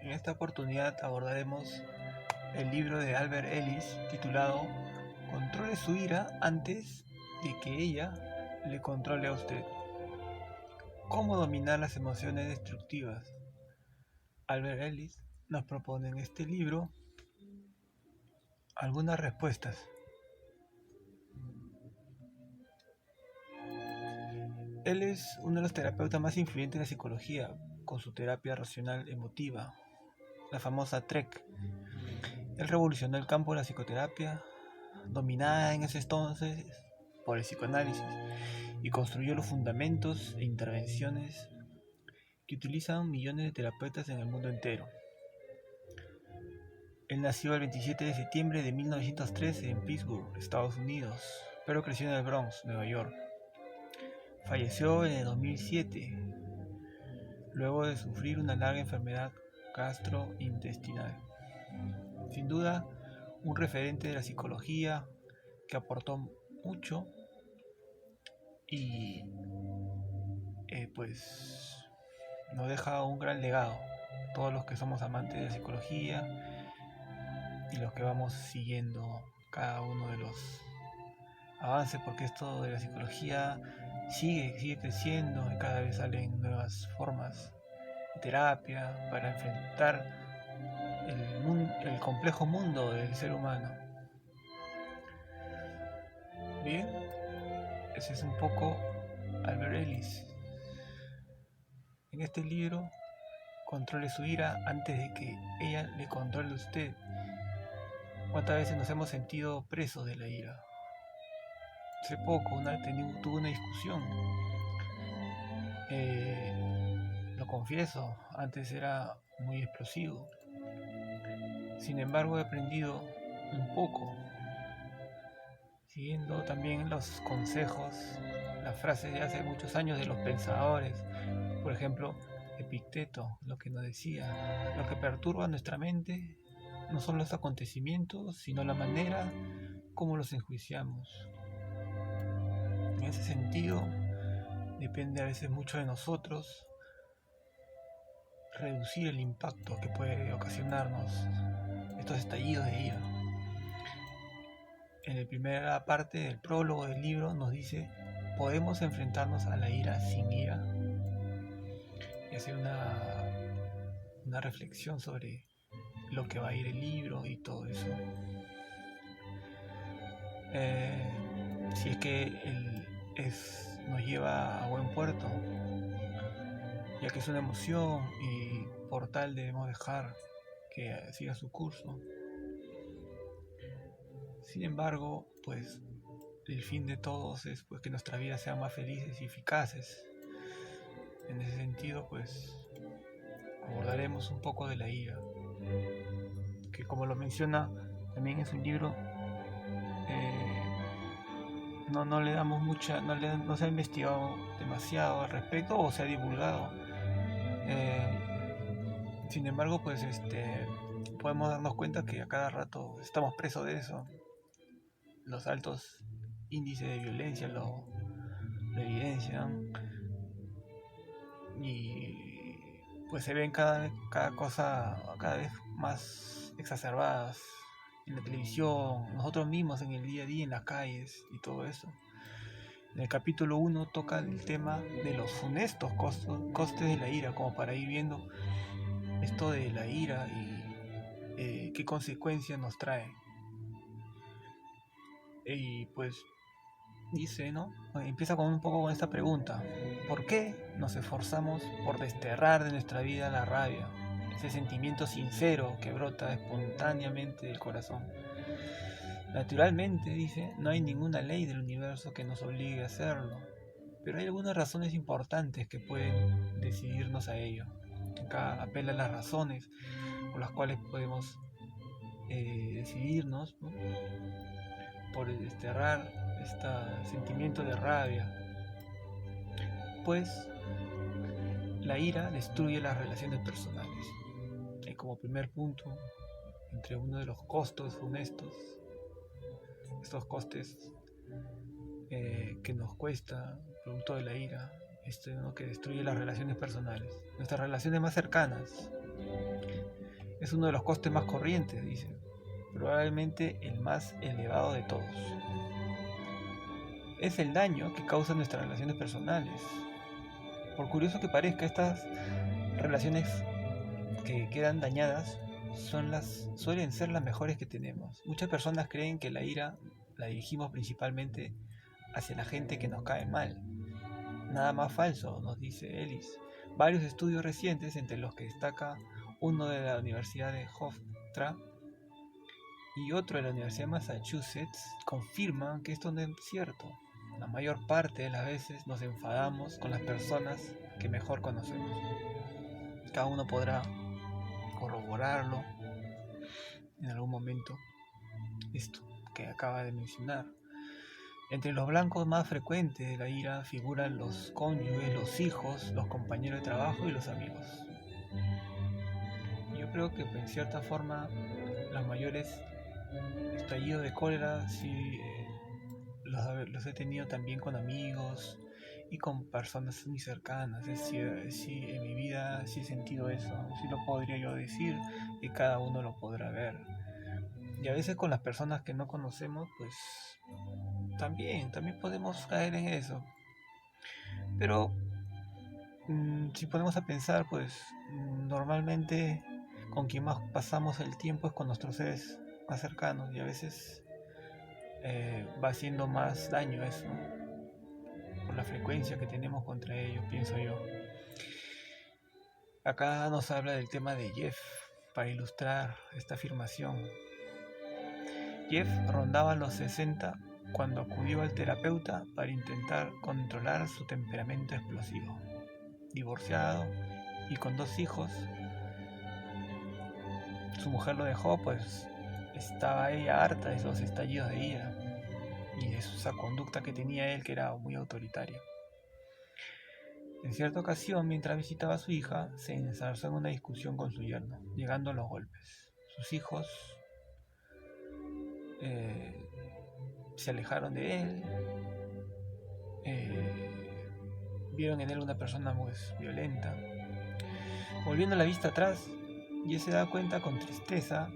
En esta oportunidad abordaremos el libro de Albert Ellis titulado Controle su ira antes de que ella le controle a usted. ¿Cómo dominar las emociones destructivas? Albert Ellis nos propone en este libro algunas respuestas. Él es uno de los terapeutas más influyentes de la psicología, con su terapia racional emotiva, la famosa TREC. Él revolucionó el campo de la psicoterapia, dominada en ese entonces por el psicoanálisis, y construyó los fundamentos e intervenciones que utilizan millones de terapeutas en el mundo entero. Él nació el 27 de septiembre de 1913 en Pittsburgh, Estados Unidos, pero creció en el Bronx, Nueva York. Falleció en el 2007, luego de sufrir una larga enfermedad gastrointestinal. Sin duda, un referente de la psicología que aportó mucho y pues nos deja un gran legado. Todos los que somos amantes de la psicología y los que vamos siguiendo cada uno de los avances, porque esto de la psicología sigue creciendo y cada vez salen nuevas formas de terapia para enfrentar el complejo mundo del ser humano. Bien, ese es un poco Albert Ellis. En este libro, controle su ira antes de que ella le controle a usted. ¿Cuántas veces nos hemos sentido presos de la ira? Hace poco tuve una discusión. Lo confieso, antes era muy explosivo. Sin embargo, he aprendido un poco, siguiendo también los consejos, las frases de hace muchos años de los pensadores. Por ejemplo, Epicteto, lo que nos decía: lo que perturba nuestra mente no son los acontecimientos, sino la manera como los enjuiciamos. En ese sentido, depende a veces mucho de nosotros reducir el impacto que puede ocasionarnos estos estallidos de ira. En la primera parte del prólogo del libro nos dice: ¿podemos enfrentarnos a la ira sin ira? Y hace una reflexión sobre lo que va a ir el libro y todo eso. Si es que nos lleva a buen puerto, ya que es una emoción y por tal debemos dejar que siga su curso. Sin embargo, pues el fin de todos es pues que nuestras vidas sean más felices y eficaces. En ese sentido, pues abordaremos un poco de la ira, que como lo menciona también es un libro, no le damos mucha, no se ha investigado demasiado al respecto o se ha divulgado. Sin embargo, pues podemos darnos cuenta que a cada rato estamos presos de eso. Los altos índices de violencia lo evidencian y pues se ven cada cosa cada vez más exacerbadas en la televisión, nosotros mismos en el día a día, en las calles y todo eso. En el capítulo 1 toca el tema de los funestos costes de la ira, como para ir viendo esto de la ira y qué consecuencias nos trae. Y pues dice, ¿no? Empieza con un poco con esta pregunta: ¿por qué nos esforzamos por desterrar de nuestra vida la rabia? Ese sentimiento sincero que brota espontáneamente del corazón. Naturalmente, dice, no hay ninguna ley del universo que nos obligue a hacerlo, pero hay algunas razones importantes que pueden decidirnos a ello. Acá apela a las razones por las cuales podemos decidirnos, ¿no?, por desterrar este sentimiento de rabia. Pues la ira destruye las relaciones personales. Como primer punto, entre uno de los costos funestos, estos costes que nos cuesta producto de la ira, ¿no?, que destruye las relaciones personales, nuestras relaciones más cercanas. Es uno de los costes más corrientes, dice, probablemente el más elevado de todos. Es el daño que causan nuestras relaciones personales. Por curioso que parezca, estas relaciones que quedan dañadas suelen ser las mejores que tenemos. Muchas personas creen que la ira la dirigimos principalmente hacia la gente que nos cae mal. Nada más falso, nos dice Ellis. Varios estudios recientes, entre los que destaca uno de la Universidad de Hofstra y otro de la Universidad de Massachusetts, confirman que esto no es cierto. La mayor parte de las veces nos enfadamos con las personas que mejor conocemos. Cada uno podrá corroborarlo en algún momento, esto que acaba de mencionar. Entre los blancos más frecuentes de la ira figuran los cónyuges, los hijos, los compañeros de trabajo y los amigos. Yo creo que en cierta forma los mayores estallidos de cólera sí los he tenido también con amigos y con personas muy cercanas. Sí, en mi vida sí he sentido eso, sí lo podría yo decir y cada uno lo podrá ver. Y a veces con las personas que no conocemos, pues también podemos caer en eso. Pero si ponemos a pensar, pues normalmente con quien más pasamos el tiempo es con nuestros seres más cercanos y a veces va haciendo más daño eso, por la frecuencia que tenemos contra ellos, pienso yo. Acá nos habla del tema de Jeff para ilustrar esta afirmación. Jeff rondaba los 60 cuando acudió al terapeuta para intentar controlar su temperamento explosivo. Divorciado y con 2 hijos, su mujer lo dejó, pues estaba ella harta de esos estallidos de ira y de esa conducta que tenía él, que era muy autoritaria. En cierta ocasión, mientras visitaba a su hija, se enzarzó en una discusión con su yerno, llegando a los golpes. Sus hijos se alejaron de él, vieron en él una persona muy violenta. Volviendo la vista atrás, Jess se da cuenta con tristeza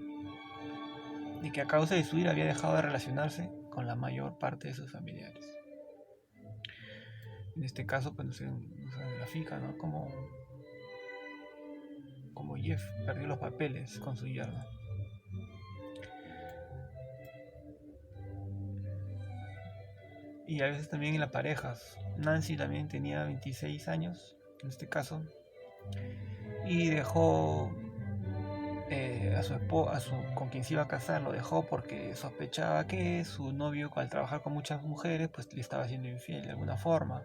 de que a causa de su ira había dejado de relacionarse con la mayor parte de sus familiares. En este caso, pues se grafica, ¿no? Como Jeff perdió los papeles con su yerno. Y a veces también en las parejas. Nancy también tenía 26 años, en este caso, y dejó con quien se iba a casar, lo dejó porque sospechaba que su novio, al trabajar con muchas mujeres, pues le estaba siendo infiel de alguna forma.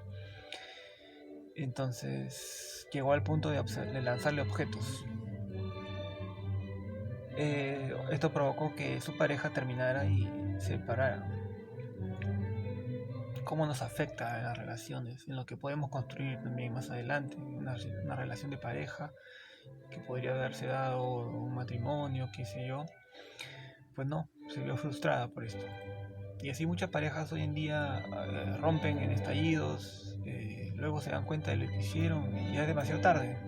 Entonces llegó al punto de lanzarle objetos. Esto provocó que su pareja terminara y se separara. ¿Cómo nos afecta en las relaciones? En lo que podemos construir también más adelante, una relación de pareja que podría haberse dado un matrimonio, qué sé yo, pues no, se vio frustrada por esto. Y así muchas parejas hoy en día rompen en estallidos, luego se dan cuenta de lo que hicieron y ya es demasiado tarde.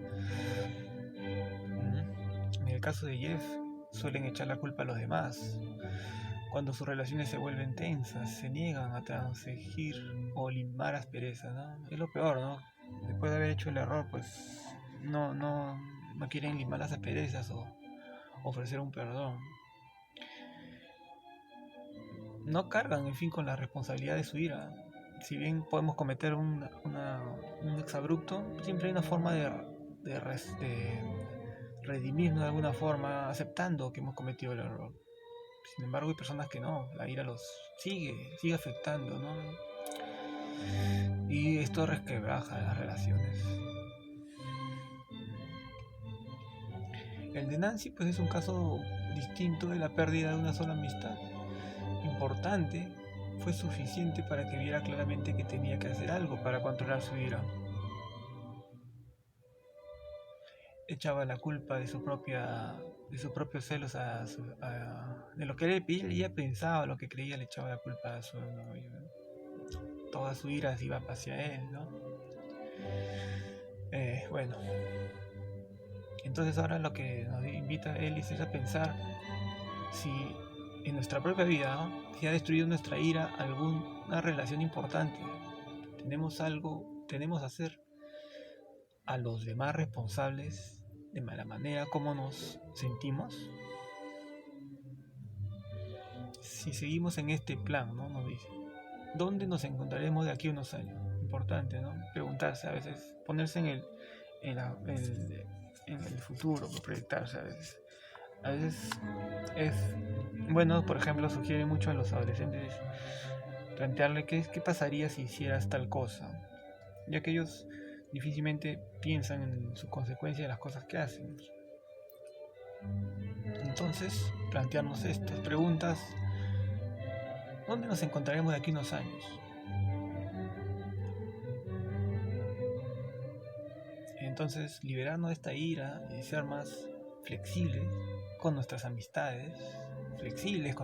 En el caso de Jeff, suelen echar la culpa a los demás. Cuando sus relaciones se vuelven tensas, se niegan a transigir o limar asperezas, ¿no? Es lo peor, ¿no? Después de haber hecho el error, pues no quieren limar las asperezas o ofrecer un perdón. No cargan, en fin, con la responsabilidad de su ira. Si bien podemos cometer un exabrupto, siempre hay una forma de redimirnos de alguna forma, aceptando que hemos cometido el error. Sin embargo, hay personas que no, la ira los sigue afectando, ¿no? Y esto resquebraja las relaciones. El de Nancy, pues, es un caso distinto de la pérdida de una sola amistad. Importante, fue suficiente para que viera claramente que tenía que hacer algo para controlar su ira. Echaba la culpa de sus propios celos de lo que ella pensaba, lo que creía, le echaba la culpa a su novio. Toda su ira se iba hacia él, ¿no? Bueno, Entonces ahora lo que nos invita Ellis es a pensar si en nuestra propia vida, ¿no?, si ha destruido nuestra ira alguna relación importante. Tenemos a hacer a los demás responsables de mala manera, cómo nos sentimos. Si seguimos en este plan, ¿no?, nos dice, ¿dónde nos encontraremos de aquí a unos años? Importante, ¿no? Preguntarse a veces, ponerse en el futuro, proyectarse a veces. A veces es bueno, por ejemplo, sugiere mucho a los adolescentes plantearle qué pasaría si hicieras tal cosa, ya que ellos difícilmente piensan en su consecuencia de las cosas que hacen. Entonces, plantearnos estas preguntas: ¿dónde nos encontraremos de aquí unos años? Entonces, liberarnos de esta ira y ser más flexibles con nuestras amistades, flexibles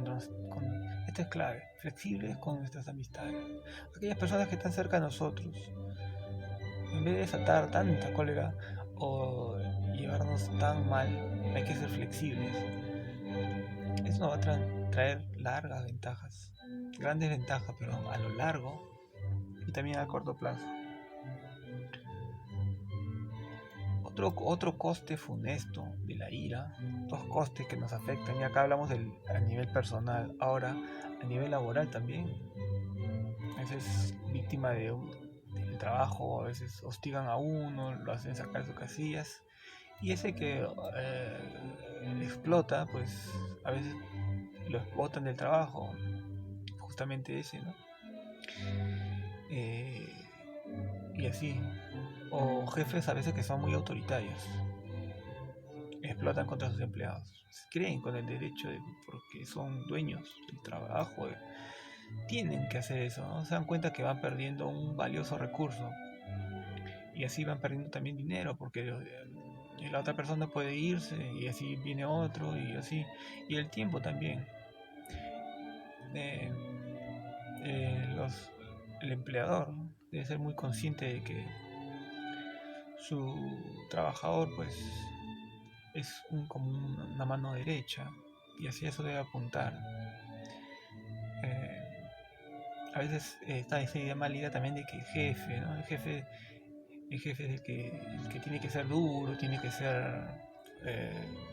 esto es clave, flexibles con nuestras amistades, aquellas personas que están cerca de nosotros. En vez de desatar tanta cólera o llevarnos tan mal, hay que ser flexibles. Eso nos va a traer largas ventajas, grandes ventajas, pero a lo largo y también a corto plazo. Otro coste funesto de la ira, dos costes que nos afectan, y acá hablamos a nivel personal, ahora a nivel laboral también. A veces víctima del trabajo, a veces hostigan a uno, lo hacen sacar de sus casillas, y ese que explota, pues a veces lo explotan del trabajo, justamente ese, ¿no? Y así. O jefes a veces que son muy autoritarios, explotan contra sus empleados, creen con el derecho porque son dueños del trabajo, tienen que hacer eso, ¿no? Se dan cuenta que van perdiendo un valioso recurso, y así van perdiendo también dinero, porque la otra persona puede irse y así viene otro, y así, y el tiempo también. El empleador, ¿no?, debe ser muy consciente de que su trabajador pues es como una mano derecha, y así eso debe apuntar. A veces está esa idea mal idea también de que el jefe, ¿no? El jefe es el que tiene que ser duro, tiene que ser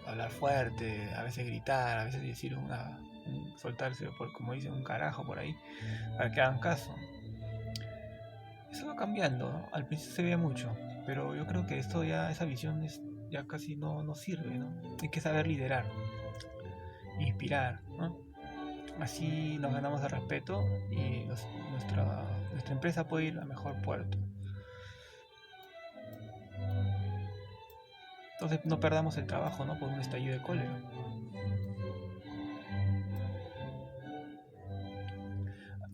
hablar fuerte, a veces gritar, a veces decir soltarse como dicen, un carajo por ahí, para que hagan caso. Eso va cambiando, ¿no? Al principio se veía mucho, pero yo creo que esa visión ya casi no sirve, ¿no? Hay que saber liderar, inspirar, ¿no? Así nos ganamos el respeto y nuestra empresa puede ir a mejor puerto. Entonces no perdamos el trabajo, ¿no?, por un estallido de cólera.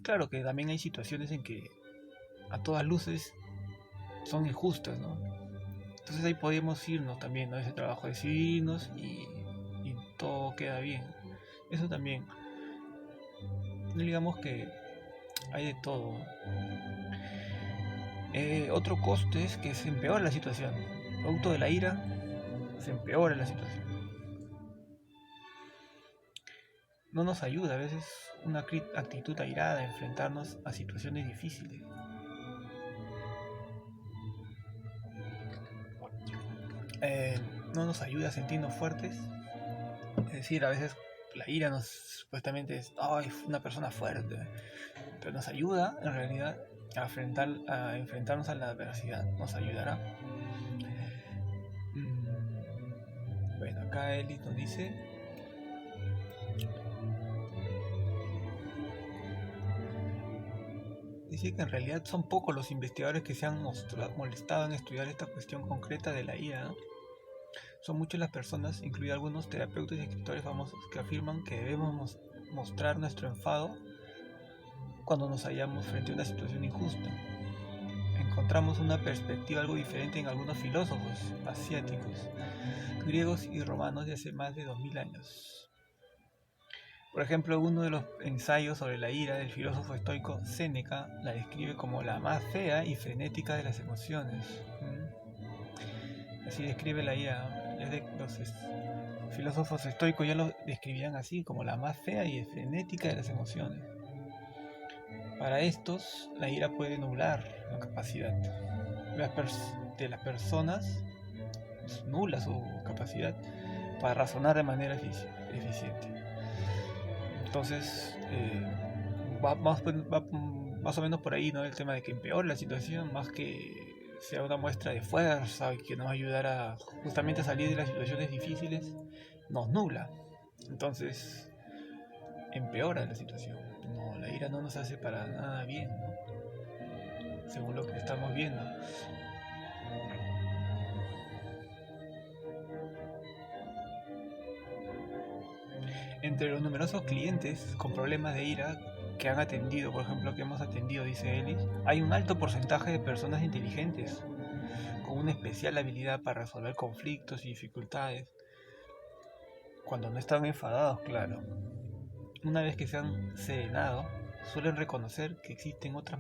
Claro que también hay situaciones en que a todas luces son injustas, ¿no? Entonces ahí podemos irnos también, ¿no?, a ese trabajo, decidirnos y todo queda bien. Eso también. Digamos que hay de todo. Otro coste es que se empeora la situación. Producto de la ira, se empeora la situación. No nos ayuda a veces una actitud airada a enfrentarnos a situaciones difíciles. No nos ayuda a sentirnos fuertes. Es decir, a veces la ira supuestamente es una persona fuerte, pero nos ayuda en realidad a enfrentarnos a la adversidad. Nos ayudará. Bueno, acá Ellis nos dice: que en realidad son pocos los investigadores que se han molestado en estudiar esta cuestión concreta de la ira, ¿no? Son muchas las personas, incluidos algunos terapeutas y escritores famosos, que afirman que debemos mostrar nuestro enfado cuando nos hallamos frente a una situación injusta. Encontramos una perspectiva algo diferente en algunos filósofos asiáticos, griegos y romanos de hace más de 2000 años. Por ejemplo, uno de los ensayos sobre la ira del filósofo estoico Séneca la describe como la más fea y frenética de las emociones. Así describe la ira: Filósofos estoicos ya lo describían así, como la más fea y frenética de las emociones. Para estos, la ira puede nublar la capacidad de las personas, nula su capacidad para razonar de manera eficiente. Entonces, va más o menos por ahí, ¿no? El tema de que empeore la situación, más que sea una muestra de fuerza y que nos ayudara justamente a salir de las situaciones difíciles, nos nubla. Entonces, empeora la situación. No, la ira no nos hace para nada bien, ¿no? Según lo que estamos viendo. Entre los numerosos clientes con problemas de ira que han atendido, por ejemplo, que hemos atendido, dice Ellis, hay un alto porcentaje de personas inteligentes, con una especial habilidad para resolver conflictos y dificultades, cuando no están enfadados, claro. Una vez que se han serenado, suelen reconocer que existen otras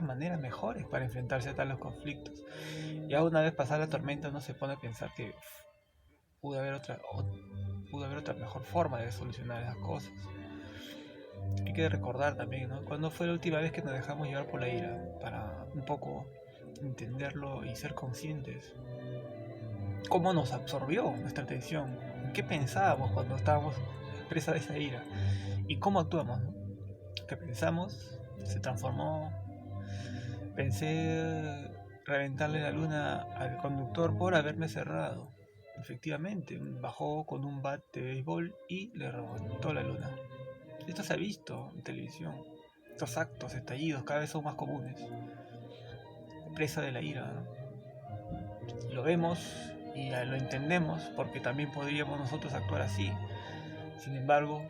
maneras mejores para enfrentarse a tales conflictos. Ya una vez pasada la tormenta, uno se pone a pensar que pudo haber otra mejor forma de solucionar esas cosas. Hay que recordar también, ¿no? ¿Cuándo fue la última vez que nos dejamos llevar por la ira? Para un poco entenderlo y ser conscientes. ¿Cómo nos absorbió nuestra atención? ¿En qué pensábamos cuando estábamos presa de esa ira? ¿Y cómo actuamos, ¿no? ¿Qué pensamos? Se transformó. Pensé reventarle la luna al conductor por haberme cerrado. Efectivamente, bajó con un bat de béisbol y le reventó la luna. Esto se ha visto en televisión. Estos actos, estallidos, cada vez son más comunes. Presa de la ira, ¿no? Lo vemos y lo entendemos porque también podríamos nosotros actuar así. Sin embargo,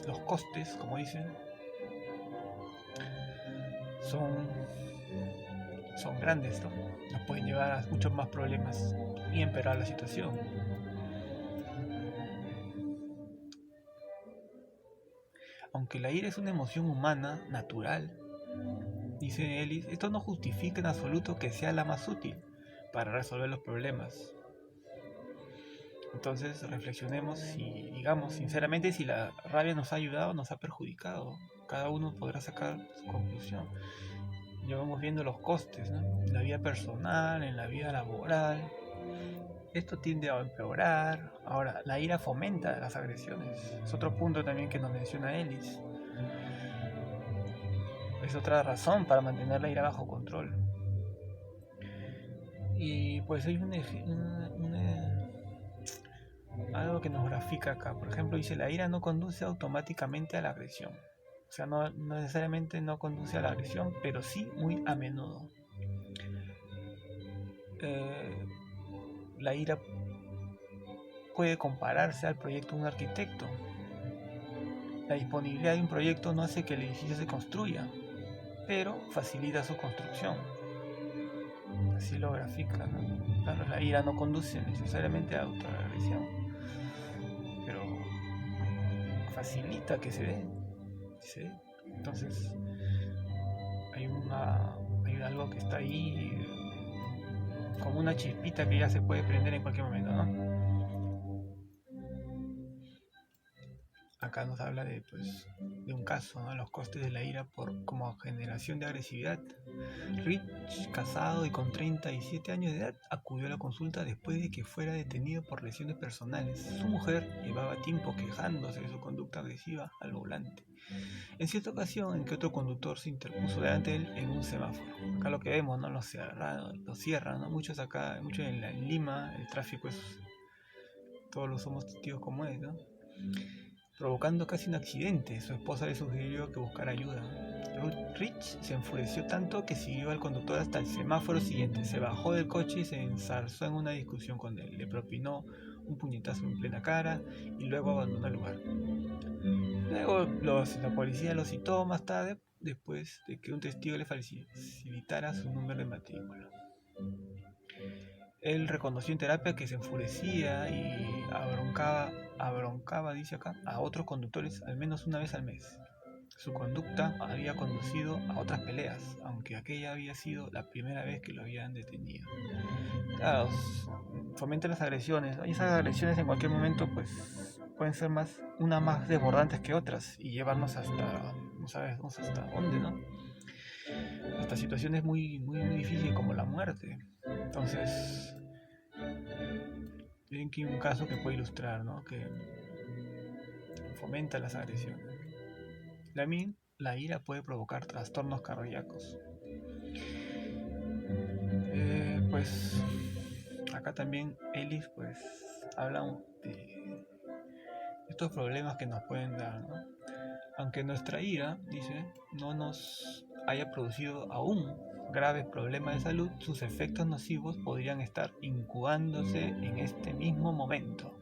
los costes, como dicen, son grandes, ¿no? Nos pueden llevar a muchos más problemas y empeorar la situación. Aunque la ira es una emoción humana natural, dice Ellis, esto no justifica en absoluto que sea la más útil para resolver los problemas. Entonces reflexionemos y digamos sinceramente si la rabia nos ha ayudado o nos ha perjudicado. Cada uno podrá sacar su conclusión. Ya vamos viendo los costes, ¿no? En la vida personal, en la vida laboral. Esto tiende a empeorar. Ahora, la ira fomenta las agresiones. Es otro punto también que nos menciona Ellis. Es otra razón para mantener la ira bajo control. Y pues hay algo que nos grafica acá. Por ejemplo, dice, la ira no conduce automáticamente a la agresión. O sea, no necesariamente no conduce a la agresión, pero sí muy a menudo. La ira puede compararse al proyecto de un arquitecto. La disponibilidad de un proyecto no hace que el edificio se construya, pero facilita su construcción. Así lo grafica, ¿no? Claro, la ira no conduce necesariamente a autoagresión, pero facilita que se dé. ¿Sí? Entonces, hay algo que está ahí como una chispita que ya se puede prender en cualquier momento, ¿no? Acá nos habla de un caso, ¿no? Los costes de la ira como generación de agresividad. Rich, casado y con 37 años de edad, acudió a la consulta después de que fuera detenido por lesiones personales. Su mujer llevaba tiempo quejándose de su conducta agresiva al volante. En cierta ocasión en que otro conductor se interpuso delante de él en un semáforo. Acá lo que vemos, ¿no? Lo cierran, ¿no? Muchos en Lima, el tráfico es... Todos lo somos testigos como es, ¿no? Provocando casi un accidente. Su esposa le sugirió que buscara ayuda. Rich se enfureció tanto que siguió al conductor hasta el semáforo siguiente. Se bajó del coche y se enzarzó en una discusión con él. Le propinó un puñetazo en plena cara y luego abandonó el lugar. Luego la policía lo citó más tarde, después de que un testigo le facilitara su número de matrícula. Él reconoció en terapia que se enfurecía y abroncaba, dice acá, a otros conductores al menos una vez al mes. Su conducta había conducido a otras peleas, aunque aquella había sido la primera vez que lo habían detenido. Claro, fomenta las agresiones, ¿no? Y esas agresiones en cualquier momento pues pueden ser unas más desbordantes que otras y llevarnos hasta, no sabemos hasta dónde, ¿no? Hasta situaciones muy difíciles como la muerte. Entonces, miren que un caso que puede ilustrar, ¿no? Que fomenta las agresiones. La ira puede provocar trastornos cardíacos. Pues acá también Ellis pues habla de estos problemas que nos pueden dar, ¿no? Aunque nuestra ira, dice, no nos haya producido aún graves problemas de salud, sus efectos nocivos podrían estar incubándose en este mismo momento.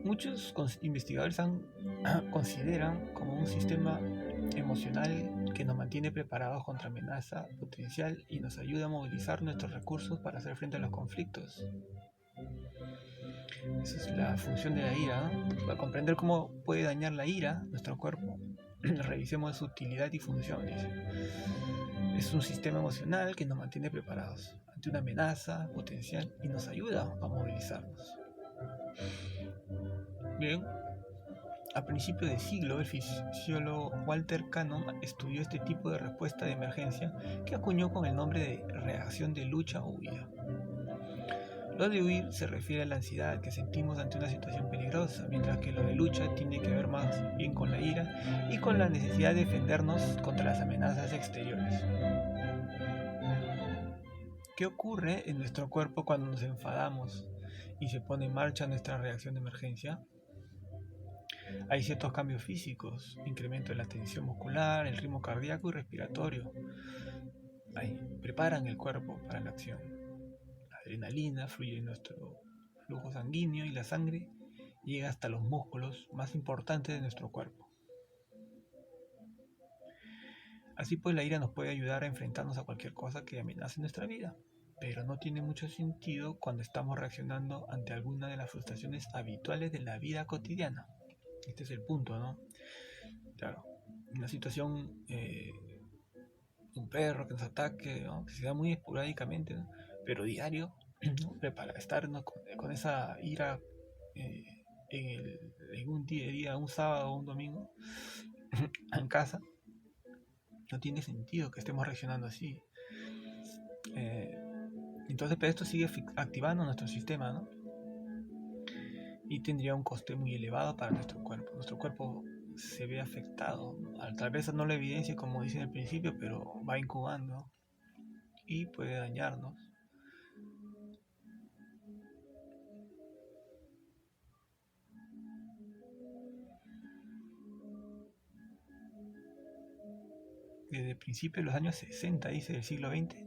Muchos investigadores consideran como un sistema emocional que nos mantiene preparados contra amenaza potencial y nos ayuda a movilizar nuestros recursos para hacer frente a los conflictos. Esa es la función de la ira, ¿no? Para comprender cómo puede dañar la ira nuestro cuerpo, revisemos su utilidad y función. Dice. Es un sistema emocional que nos mantiene preparados ante una amenaza potencial y nos ayuda a movilizarnos. Bien, a principios de siglo, el fisiólogo Walter Cannon estudió este tipo de respuesta de emergencia que acuñó con el nombre de reacción de lucha o huida. Lo de huir se refiere a la ansiedad que sentimos ante una situación peligrosa, mientras que lo de lucha tiene que ver más bien con la ira y con la necesidad de defendernos contra las amenazas exteriores. ¿Qué ocurre en nuestro cuerpo cuando nos enfadamos y se pone en marcha nuestra reacción de emergencia? Hay ciertos cambios físicos, incremento de la tensión muscular, el ritmo cardíaco y respiratorio. Preparan el cuerpo para la acción. La adrenalina fluye en nuestro flujo sanguíneo y la sangre llega hasta los músculos más importantes de nuestro cuerpo. Así pues, la ira nos puede ayudar a enfrentarnos a cualquier cosa que amenace nuestra vida, pero no tiene mucho sentido cuando estamos reaccionando ante alguna de las frustraciones habituales de la vida cotidiana. Este es el punto, ¿no? Claro, una situación, un perro que nos ataque, ¿no? Que se da muy esporádicamente, ¿no? Pero diario, ¿no? Para estar, ¿no? con esa ira en un día, un sábado o un domingo, en casa, no tiene sentido que estemos reaccionando así. Entonces, pero esto sigue activando nuestro sistema, ¿no? Y tendría un coste muy elevado para nuestro cuerpo. Nuestro cuerpo se ve afectado. Tal vez no lo evidencie como dice en el principio, pero va incubando y puede dañarnos. Desde el principio de los años 60, dice, del siglo XX,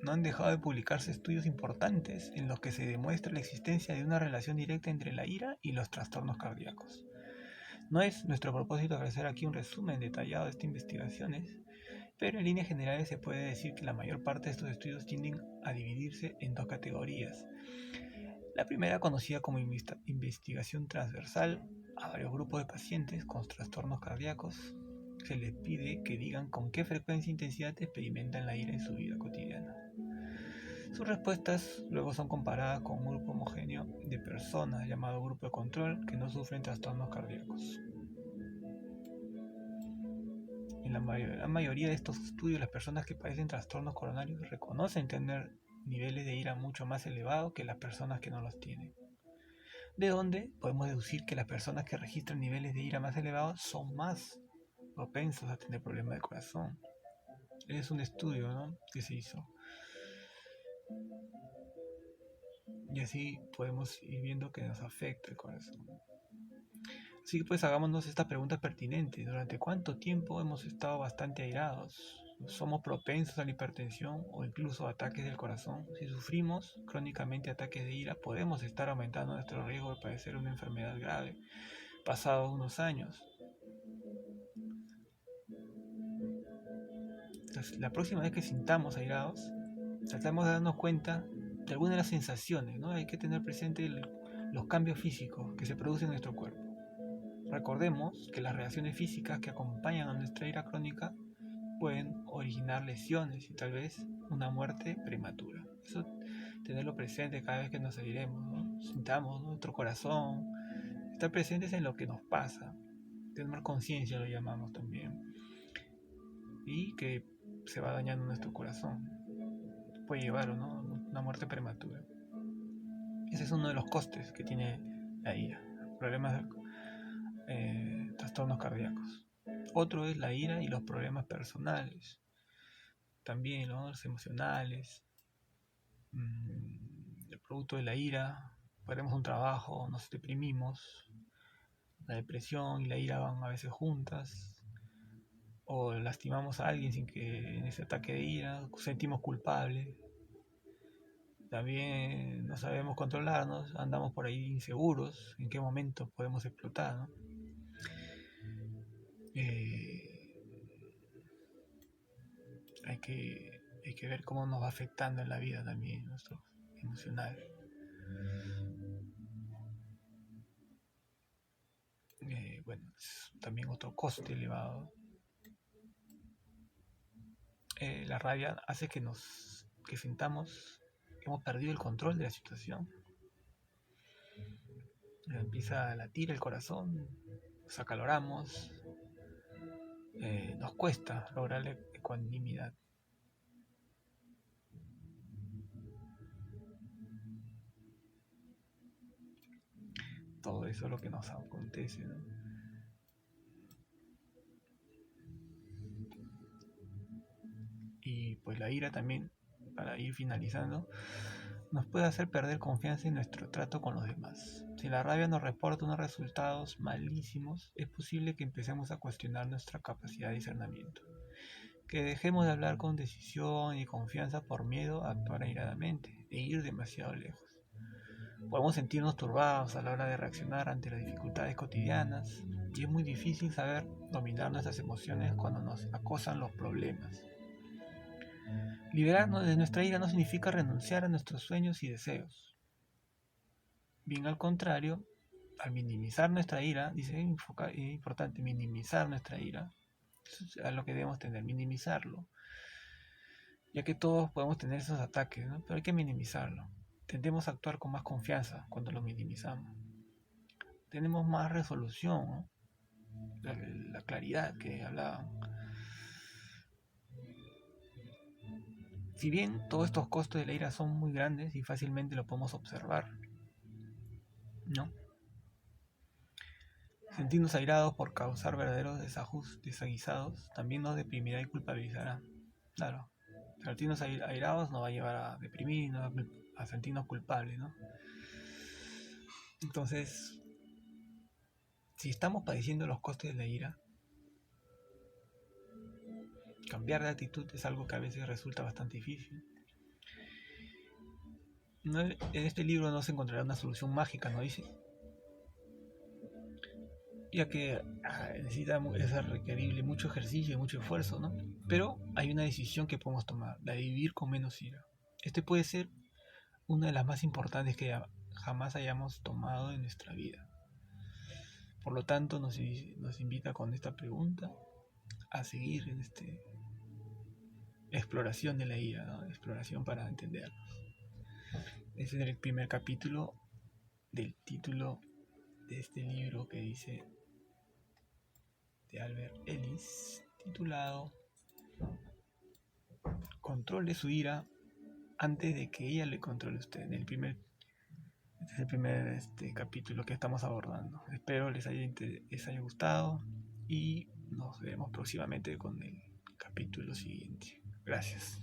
no han dejado de publicarse estudios importantes en los que se demuestra la existencia de una relación directa entre la ira y los trastornos cardíacos. No es nuestro propósito ofrecer aquí un resumen detallado de estas investigaciones, pero en líneas generales se puede decir que la mayor parte de estos estudios tienden a dividirse en dos categorías. La primera, conocida como investigación transversal a varios grupos de pacientes con trastornos cardíacos, se les pide que digan con qué frecuencia e intensidad experimentan la ira en su vida cotidiana. Sus respuestas luego son comparadas con un grupo homogéneo de personas llamado grupo de control que no sufren trastornos cardíacos. En la mayoría de estos estudios, las personas que padecen trastornos coronarios reconocen tener niveles de ira mucho más elevados que las personas que no los tienen. De donde podemos deducir que las personas que registran niveles de ira más elevados son más propensos a tener problemas de corazón. Es un estudio, ¿no?, que se hizo. Y así podemos ir viendo que nos afecta el corazón. Así que pues hagámonos estas preguntas pertinentes. ¿Durante cuánto tiempo hemos estado bastante airados? ¿Somos propensos a la hipertensión o incluso a ataques del corazón? Si sufrimos crónicamente ataques de ira, podemos estar aumentando nuestro riesgo de padecer una enfermedad grave pasados unos años. Entonces, la próxima vez que sintamos airados, tratamos de darnos cuenta de algunas de las sensaciones, ¿no? Hay que tener presente los cambios físicos que se producen en nuestro cuerpo. Recordemos que las reacciones físicas que acompañan a nuestra ira crónica pueden originar lesiones y tal vez una muerte prematura. Eso tenerlo presente cada vez que nos airemos, ¿no? Sintamos, ¿no?, nuestro corazón, estar presentes en lo que nos pasa, tener conciencia lo llamamos también, y que se va dañando nuestro corazón, puede llevar, ¿no?, una muerte prematura. Ese es uno de los costes que tiene la ira, problemas trastornos cardíacos. Otro es la ira y los problemas personales, también, ¿no?, los emocionales. El producto de la ira, perdemos un trabajo, nos deprimimos. La depresión y la ira van a veces juntas, o lastimamos a alguien sin que en ese ataque de ira sentimos culpable. También no sabemos controlarnos, andamos por ahí inseguros, en qué momento podemos explotar, ¿no? Hay que ver cómo nos va afectando en la vida también, nuestro emocional. Bueno, es también otro coste elevado. La rabia hace que sintamos que hemos perdido el control de la situación. Empieza a latir el corazón, nos acaloramos, nos cuesta lograr la ecuanimidad. Todo eso es lo que nos acontece, ¿no? Y pues la ira también, para ir finalizando, nos puede hacer perder confianza en nuestro trato con los demás. Si la rabia nos reporta unos resultados malísimos, es posible que empecemos a cuestionar nuestra capacidad de discernimiento, que dejemos de hablar con decisión y confianza por miedo a actuar airadamente e ir demasiado lejos. Podemos sentirnos turbados a la hora de reaccionar ante las dificultades cotidianas, y es muy difícil saber dominar nuestras emociones cuando nos acosan los problemas. Liberarnos de nuestra ira no significa renunciar a nuestros sueños y deseos. Bien al contrario, al minimizar nuestra ira, dice, es importante minimizar nuestra ira. Eso es a lo que debemos tener, minimizarlo. Ya que todos podemos tener esos ataques, ¿no? Pero hay que minimizarlo. Tendemos a actuar con más confianza cuando lo minimizamos. Tenemos más resolución, ¿no? La claridad que hablaban. Si bien todos estos costos de la ira son muy grandes y fácilmente lo podemos observar, ¿no? Sentirnos airados por causar verdaderos desaguisados también nos deprimirá y culpabilizará. Claro, sentirnos airados nos va a llevar a deprimir, a sentirnos culpables, ¿no? Entonces, si estamos padeciendo los costes de la ira, cambiar de actitud es algo que a veces resulta bastante difícil. No, en este libro no se encontrará una solución mágica, ¿no dice? Ya que es requerible mucho ejercicio y mucho esfuerzo, ¿no? Pero hay una decisión que podemos tomar, la de vivir con menos ira. Este puede ser una de las más importantes que jamás hayamos tomado en nuestra vida. Por lo tanto, nos invita con esta pregunta a seguir en esta exploración de la ira, ¿no? Exploración para entendernos. Este es el primer capítulo del título de este libro que dice, de Albert Ellis, titulado Controle su ira antes de que ella le controle a usted. Este es el primer capítulo que estamos abordando. Espero les haya gustado y nos vemos próximamente con el capítulo siguiente. Gracias.